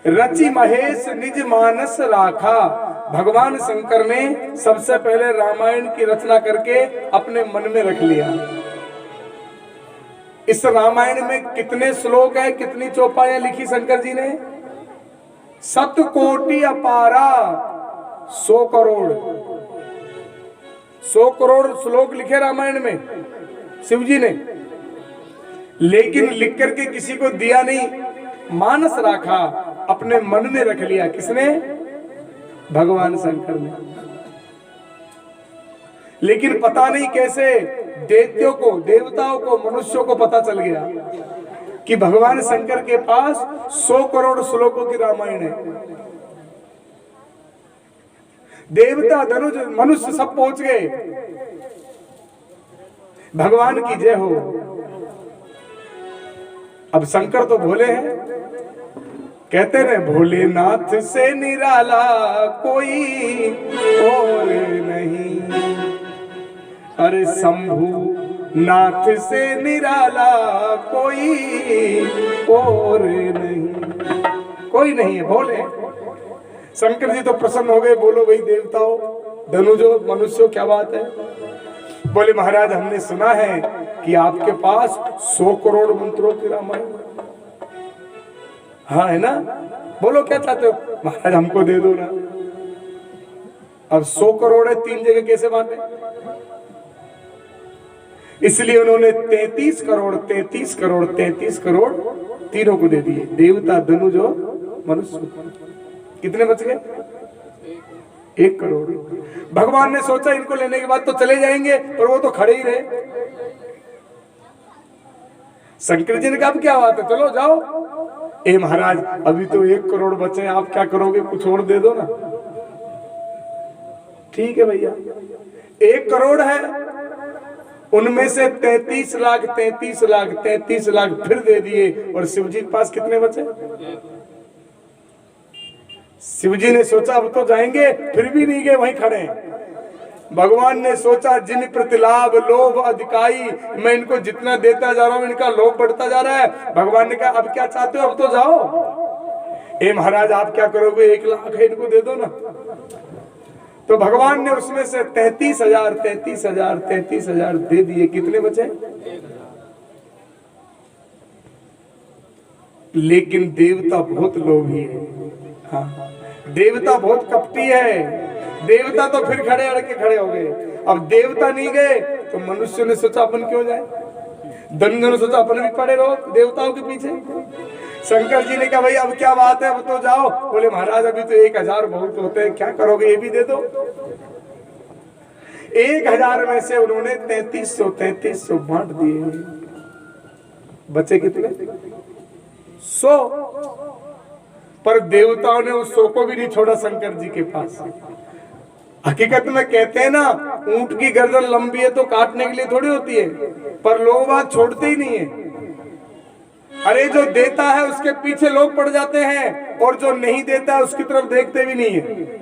रचि महेश निज मानस राखा। भगवान शंकर ने सबसे पहले रामायण की रचना करके अपने मन में रख लिया। इस रामायण में कितने श्लोक हैं, कितनी चौपाइयां लिखी शंकर जी ने? 7 कोटि अपारा 100 करोड़ 100 करोड़ श्लोक लिखे रामायण में शिव जी ने, लेकिन लिख करके किसी को दिया नहीं, मानस राखा, अपने मन में रख लिया। किसने? भगवान शंकर ने। लेकिन पता नहीं कैसे दैत्यों को, देवताओं को, मनुष्यों को पता चल गया कि भगवान शंकर के पास 100 करोड़ श्लोकों की रामायण है। देवता, धनुष, मनुष्य सब पहुंच गए। भगवान की जय हो। अब शंकर तो भोले हैं, कहते हैं भोलेनाथ से निराला कोई और नहीं, अरे शंभु नाथ से निराला कोई और नहीं। कोई नहीं है, भोले। शंकर जी तो प्रसन्न हो गए। बोलो भाई देवताओं, धनुजो, मनुष्यों, क्या बात है? बोले महाराज हमने सुना है कि आपके पास 100 करोड़ मंत्रों की रामायण। हाँ है ना? बोलो क्या चाहते हो? महाराज हमको दे दो ना। अब 100 करोड़ है, 3 जगह कैसे बांटे? इसलिए उन्होंने 33 करोड़ 33 करोड़ 33 करोड़ तीनों को दे दिए, देवता, धनुज और मनुष्य। कितने बच गए? 1 करोड़। भगवान ने सोचा इनको लेने के बाद तो चले जाएंगे, पर वो तो खड़े ही रहे। शंकर जी ने कहा अब क्या बात है, चलो जाओ। ए महाराज अभी तो 1 करोड़ बचे, आप क्या करोगे? कुछ और दे दो ना। ठीक है भैया, 1 करोड़ है, उनमें से 33 लाख 33 लाख 33 लाख फिर दे दिए। और शिव जी के पास कितने बचे? शिव जी ने सोचा अब तो जाएंगे, फिर भी नहीं गए, वहीं खड़े हैं। भगवान ने सोचा जिन प्रतिलाभ लोभ अधिकाई, मैं इनको जितना देता जा रहा हूं इनका लोभ बढ़ता जा रहा है। भगवान ने कहा अब क्या चाहते हो, अब तो जाओ। ए महाराज आप क्या करोगे? 1 लाख है, इनको दे दो ना। तो भगवान ने उसमें से 33,000 33,000 33,000 दे दिए। कितने बचे? लेकिन देवता बहुत लोभी है। हाँ, देवता बहुत कपटी है। देवता तो फिर खड़े अड़के खड़े हो गए। अब देवता नहीं गए तो मनुष्य ने सोचा अपन क्यों जाए, धनुष ने सोचा अपन भी पड़े रहो देवताओं के पीछे। शंकर जी ने कहा भाई अब क्या बात है, अब तो जाओ। बोले महाराज अभी तो 1000 बहुत होते हैं, क्या करोगे? ये भी दे दो। 1000 में से उन्होंने 3300 बांट दिए। बचे कितने? 100। पर देवताओं ने उस 100 को भी नहीं छोड़ा शंकर जी के पास। हकीकत में कहते हैं ना, ऊंट की गर्दन लंबी है तो काटने के लिए थोड़ी होती है, पर लोग बात छोड़ते ही नहीं है। अरे जो देता है उसके पीछे लोग पड़ जाते हैं, और जो नहीं देता है उसकी तरफ देखते भी नहीं है।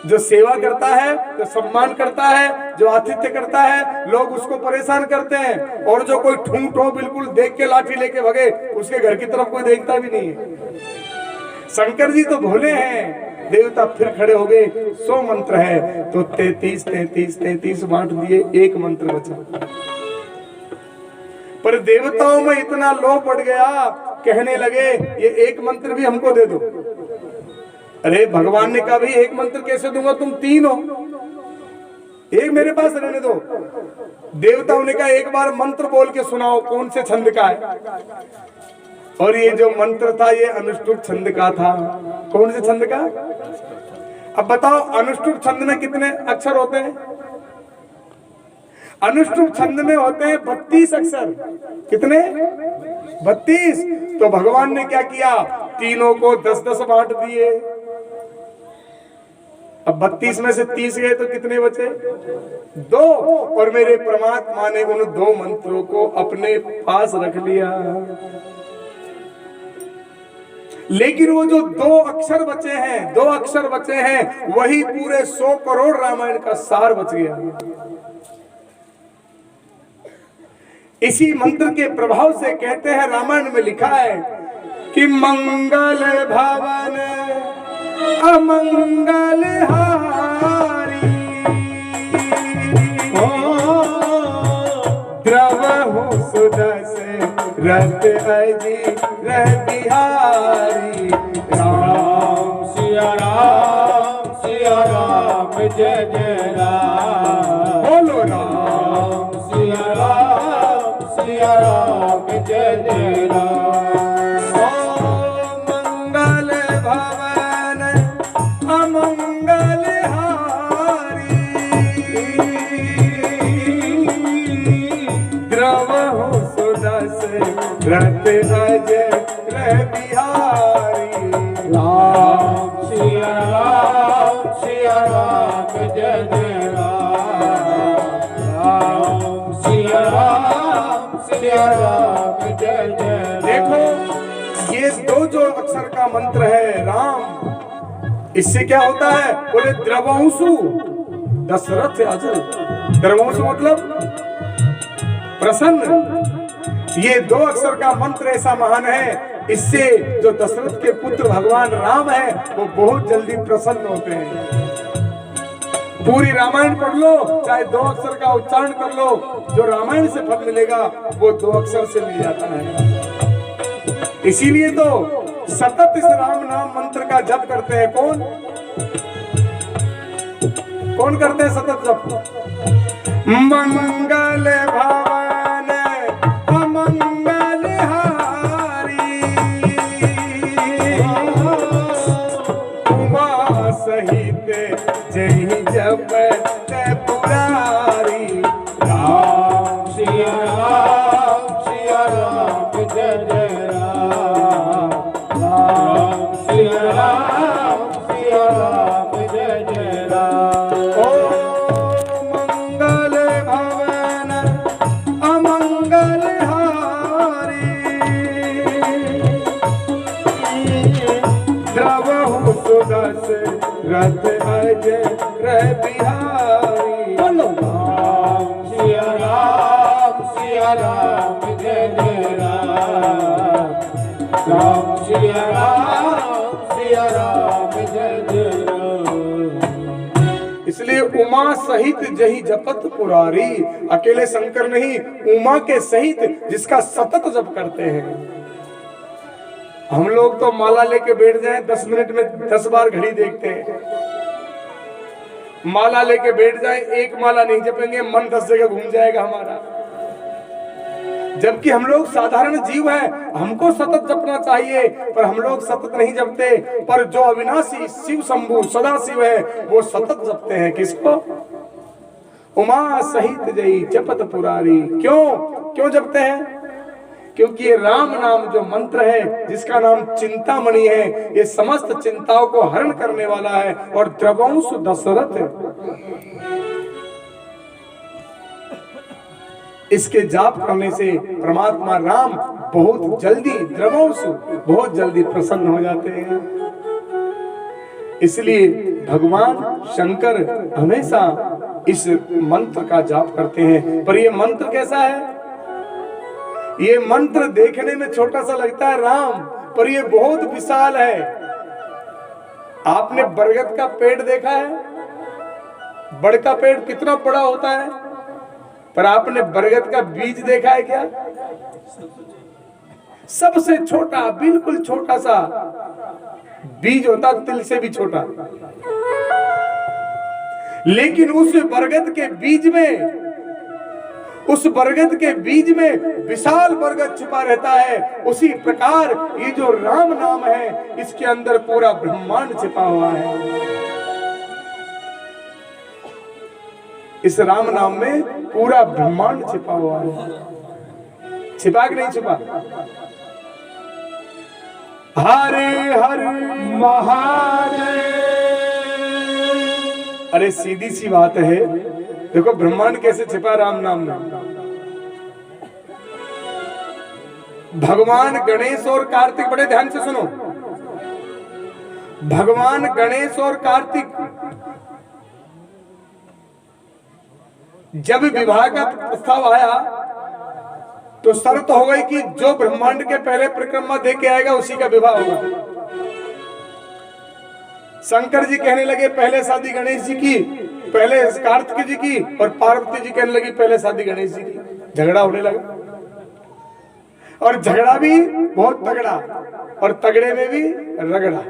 जो सेवा करता है, जो सम्मान करता है, जो आतिथ्य करता है, लोग उसको परेशान करते हैं। और जो कोई ठूंठ हो बिल्कुल देख के लाठी लेके भगे, उसके घर की तरफ कोई देखता भी नहीं है। शंकर जी तो भोले हैं। देवता फिर खड़े हो गए। 100 मंत्र है तो 33 33 33 बांट दिए, 1 मंत्र बचा। पर देवताओं में इतना लोभ बढ़ गया, कहने लगे ये 1 मंत्र भी हमको दे दो। अरे भगवान ने कहा भाई 1 मंत्र कैसे दूंगा, तुम 3 हो, 1 मेरे पास रहने दो। देवताओं ने कहा एक बार मंत्र बोल के सुनाओ, कौन से छंद का है? और ये जो मंत्र था ये अनुष्टुप छंद का था। कौन से छंद का? अब बताओ अनुष्टुप छंद में कितने अक्षर होते हैं? अनुष्टुप छंद में होते हैं 32 अक्षर। कितने? 32। तो भगवान ने क्या किया, तीनों को 10-10 बांट दिए। अब 32 में से 30 गए तो कितने बचे? 2। और मेरे परमात्मा ने उन 2 मंत्रों को अपने पास रख लिया। लेकिन वो जो 2 अक्षर बचे हैं, 2 अक्षर बचे हैं, वही पूरे 100 करोड़ रामायण का सार बच गया। इसी मंत्र के प्रभाव से कहते हैं, रामायण में लिखा है कि मंगल भवन अमंगल हारी, द्रवहु सुदशरथ अजीर बिहारी। राम सिया राम जय जय राम। बोलो राम सिया राम जय जय राम। मंगल भवन अमंगल हारी, द्रवहु सुदशरथ अजीर बिहारी। राम सिया राम जय जय राम। राम सिया राम जय जय राम। देखो ये दो जो अक्षर का मंत्र है राम, इससे क्या होता है? बोले द्रवंशु दशरथ अजल। द्रवंशु मतलब प्रसन्न। ये दो अक्षर का मंत्र ऐसा महान है, इससे जो दशरथ के पुत्र भगवान राम है वो बहुत जल्दी प्रसन्न होते हैं। पूरी रामायण पढ़ लो, चाहे दो अक्षर का उच्चारण कर लो, जो रामायण से फल मिलेगा वो दो अक्षर से मिल जाता है। इसीलिए तो सतत इस राम नाम मंत्र का जप करते हैं। कौन करते हैं सतत जप? मंगल भवन अमंगल हारी, उमा सहित जय जपत पुरारी। राम सिया राम जय जय राम। राम सिया राम जय जय राम। ओ मंगल भवन अमंगल हारी, द्रवहु सुदशरथ अजीर बिहारी। बोलो राम सिया राम जय जय राम। राम सिया राम जय जय राम। इसलिए उमा सहित जही जपत पुरारी, अकेले शंकर नहीं, उमा के सहित जिसका सतत जप करते हैं। हम लोग तो माला लेके बैठ जाएं 10 मिनट में 10 बार घड़ी देखते हैं। माला लेके बैठ जाएं, एक माला नहीं जपेंगे, मन 10 जगह घूम जाएगा हमारा। जबकि हम लोग साधारण जीव हैं, हमको सतत जपना चाहिए, पर हम लोग सतत नहीं जपते। पर जो अविनाशी शिव शंभु सदा शिव है वो सतत जपते हैं। किसको? उमा सहित जई जपत पुरारी। क्यों जपते हैं? क्योंकि ये राम नाम जो मंत्र है, जिसका नाम चिंतामणि है, ये समस्त चिंताओं को हरण करने वाला है। और द्रवंश दशरथ, इसके जाप करने से परमात्मा राम बहुत जल्दी, द्रवंश बहुत जल्दी प्रसन्न हो जाते हैं। इसलिए भगवान शंकर हमेशा इस मंत्र का जाप करते हैं। पर ये मंत्र कैसा है? ये मंत्र देखने में छोटा सा लगता है राम, पर ये बहुत विशाल है। आपने बरगद का पेड़ देखा है? बड़ का पेड़ कितना बड़ा होता है, पर आपने बरगद का बीज देखा है क्या? सबसे छोटा, बिल्कुल छोटा सा बीज होता, तिल से भी छोटा। लेकिन उस बरगद के बीज में, उस बरगद के बीज में विशाल बरगद छिपा रहता है। उसी प्रकार ये जो राम नाम है, इसके अंदर पूरा ब्रह्मांड छिपा हुआ है। इस राम नाम में पूरा ब्रह्मांड छिपा हुआ है। छिपा कि नहीं छिपा? हरे हरे महादेव। अरे सीधी सी बात है, देखो ब्रह्मांड कैसे छिपा राम नाम में। भगवान गणेश और कार्तिक, बड़े ध्यान से सुनो, भगवान गणेश और कार्तिक जब विवाह का प्रस्ताव आया तो शर्त हो गई कि जो ब्रह्मांड के पहले परिक्रमा दे के आएगा उसी का विवाह होगा। शंकर जी कहने लगे पहले शादी गणेश जी की, पहले कार्तिक जी की, और पार्वती जी कहने लगी पहले शादी गणेश जी की। झगड़ा होने लगा, और झगड़ा भी बहुत तगड़ा, और तगड़े में भी रगड़ा।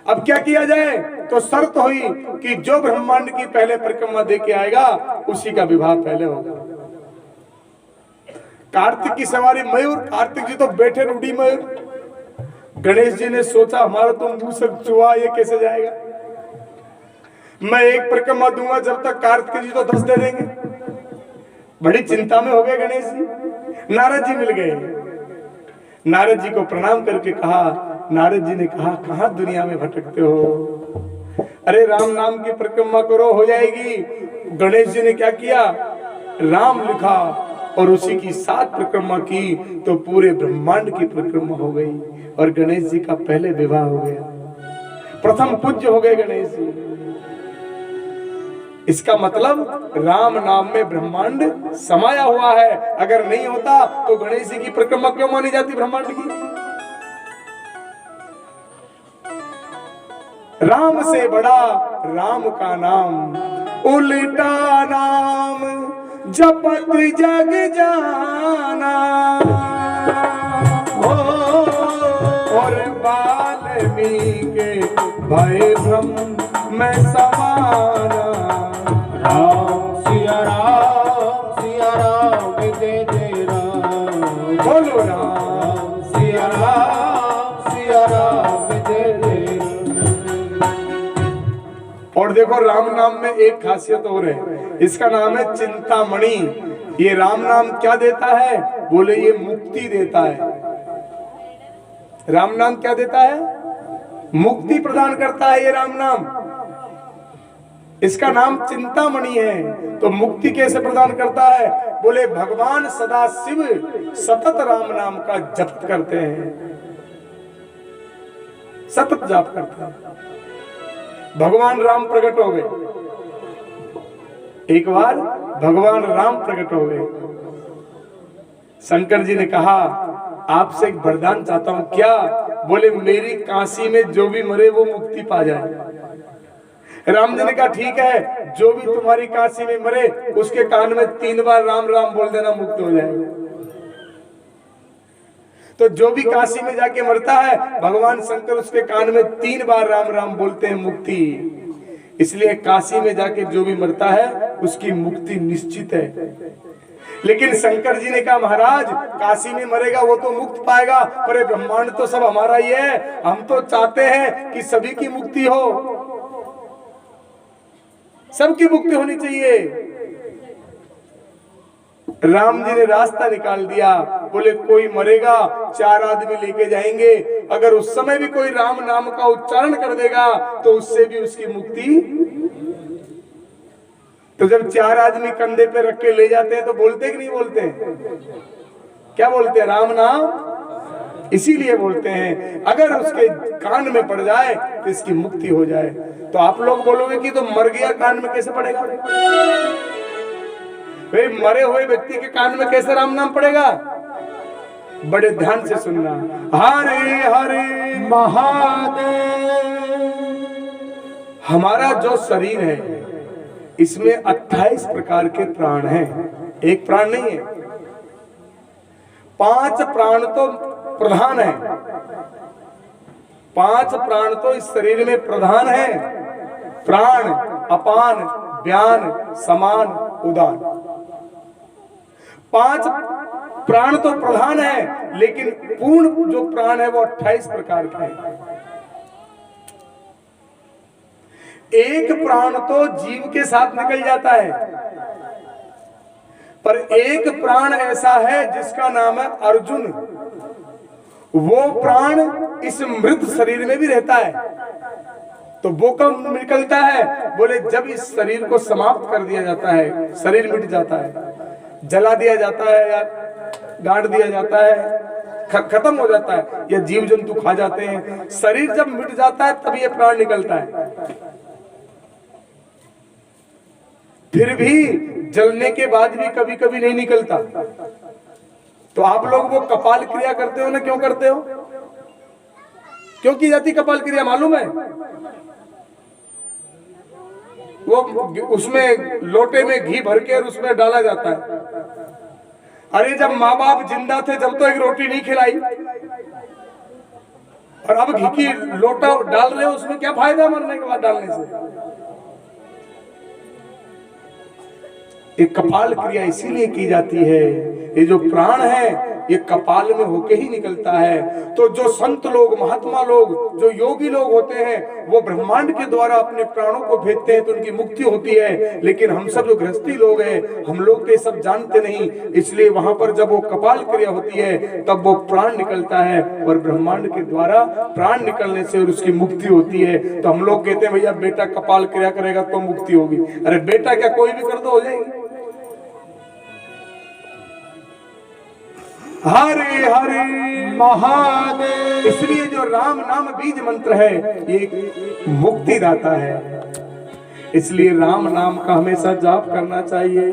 अब क्या किया जाए? तो शर्त हुई कि जो ब्रह्मांड की पहले परिक्रमा दे के आएगा उसी का विवाह पहले होगा। कार्तिक की सवारी मयूर, कार्तिक जी तो बैठे रूढ़ी मयूर। गणेश जी ने सोचा हमारा तो मुंह से चुहा, ये कैसे जाएगा? मैं एक परिक्रमा दूंगा जब तक कार्तिक जी तो 10 दे देंगे। बड़ी चिंता में हो गए गणेश जी। नारद जी मिल गए। नारद जी को प्रणाम करके कहा, नारद जी ने कहा कहां दुनिया में भटकते हो? अरे राम नाम की परिक्रमा करो, हो जाएगी। गणेश जी ने क्या किया? राम लिखा और उसी की 7 परिक्रमा की, तो पूरे ब्रह्मांड की परिक्रमा हो गई और गणेश जी का पहले विवाह हो गया। प्रथम पूज्य हो गए गणेश जी। इसका मतलब राम नाम में ब्रह्मांड समाया हुआ है। अगर नहीं होता तो गणेश जी की परिक्रमा क्यों मानी जाती ब्रह्मांड की? राम से बड़ा राम का नाम, उल्टा नाम जपत जग जाना। और वाल्मीकि भय ब्रह्म में समाना। राम सिया राम जय जय राम। बोलो राम सिया राम जय जय राम। और देखो राम नाम में एक खासियत और है, इसका नाम है चिंतामणि। ये राम नाम क्या देता है? बोले ये मुक्ति देता है। राम नाम क्या देता है? मुक्ति प्रदान करता है ये राम नाम। इसका नाम चिंतामणि है। तो मुक्ति कैसे प्रदान करता है? बोले भगवान सदा शिव सतत राम नाम का जप करते हैं, सतत जाप करते हैं। भगवान राम प्रकट हो गए। एक बार भगवान राम प्रकट हो गए। शंकर जी ने कहा आपसे एक वरदान चाहता हूं। क्या? बोले मेरी काशी में जो भी मरे वो मुक्ति पा जाए। राम जी ने कहा ठीक है, जो भी तुम्हारी काशी में मरे उसके कान में 3 बार राम राम बोल देना, मुक्त हो जाएगा। तो जो भी काशी में जाके मरता है भगवान शंकर उसके कान में 3 बार राम राम बोलते हैं, मुक्ति। इसलिए काशी में जाके जो भी मरता है उसकी मुक्ति निश्चित है। लेकिन शंकर जी ने कहा महाराज काशी में मरेगा वो तो मुक्त पाएगा, पर ये ब्रह्मांड तो सब हमारा ही है। हम तो चाहते हैं कि सभी की मुक्ति हो, सबकी मुक्ति होनी चाहिए। राम जी ने रास्ता निकाल दिया। बोले कोई मरेगा 4 आदमी लेके जाएंगे, अगर उस समय भी कोई राम नाम का उच्चारण कर देगा तो उससे भी उसकी मुक्ति। तो जब 4 आदमी कंधे पे रख के ले जाते हैं तो बोलते कि नहीं बोलते? क्या बोलते हैं? राम नाम। इसीलिए बोलते हैं अगर उसके कान में पड़ जाए तो इसकी मुक्ति हो जाए। तो आप लोग बोलोगे कि तो मर गया कान में कैसे पड़ेगा? भाई मरे हुए व्यक्ति के कान में कैसे राम नाम पड़ेगा? बड़े ध्यान से सुनना। हरे हरे महादेव। हमारा जो शरीर है इसमें 28 प्रकार के प्राण हैं, एक प्राण नहीं है। 5 प्राण तो प्रधान है, 5 प्राण तो इस शरीर में प्रधान है। प्राण, अपान, व्यान, समान, उदान। 5 प्राण तो प्रधान है, लेकिन पूर्ण जो प्राण है वो 28 प्रकार के हैं। एक प्राण तो जीव के साथ निकल जाता है, पर एक प्राण ऐसा है जिसका नाम है अर्जुन। वो प्राण इस मृत शरीर में भी रहता है। तो वो कब निकलता है? बोले जब इस शरीर को समाप्त कर दिया जाता है, शरीर मिट जाता है, जला दिया जाता है या गाड़ दिया जाता है, खत्म हो जाता है, या जीव जंतु खा जाते हैं। शरीर जब मिट जाता है तब ये प्राण निकलता है। फिर भी जलने के बाद भी कभी कभी नहीं निकलता। तो आप लोग वो कपाल क्रिया करते हो ना, क्यों करते हो? क्यों की जाती कपाल क्रिया मालूम है? वो उसमें लोटे में घी भर के और उसमें डाला जाता है। अरे जब माँ बाप जिंदा थे जब तो एक रोटी नहीं खिलाई, और अब घी की लोटा डाल रहे हो, उसमें क्या फायदा मरने के बाद डालने से? एक कपाल क्रिया इसीलिए की जाती है, ये जो प्राण है ये कपाल में होके ही निकलता है। तो जो संत लोग, महात्मा लोग, जो योगी लोग होते हैं, वो ब्रह्मांड के द्वारा अपने प्राणों को भेजते हैं तो उनकी मुक्ति होती है। लेकिन हम सब जो गृहस्थी लोग हैं, हम लोग तो ये सब जानते नहीं, इसलिए वहां पर जब वो कपाल क्रिया होती है तब वो प्राण निकलता है, और ब्रह्मांड के द्वारा प्राण निकलने से और उसकी मुक्ति होती है। तो हम लोग कहते हैं भैया बेटा कपाल क्रिया करेगा तो मुक्ति होगी। अरे बेटा क्या कोई भी कर दो हो जाएगी। हरे हरे महादेव। इसलिए जो राम नाम बीज मंत्र है ये मुक्ति दाता है, इसलिए राम नाम का हमेशा जाप करना चाहिए।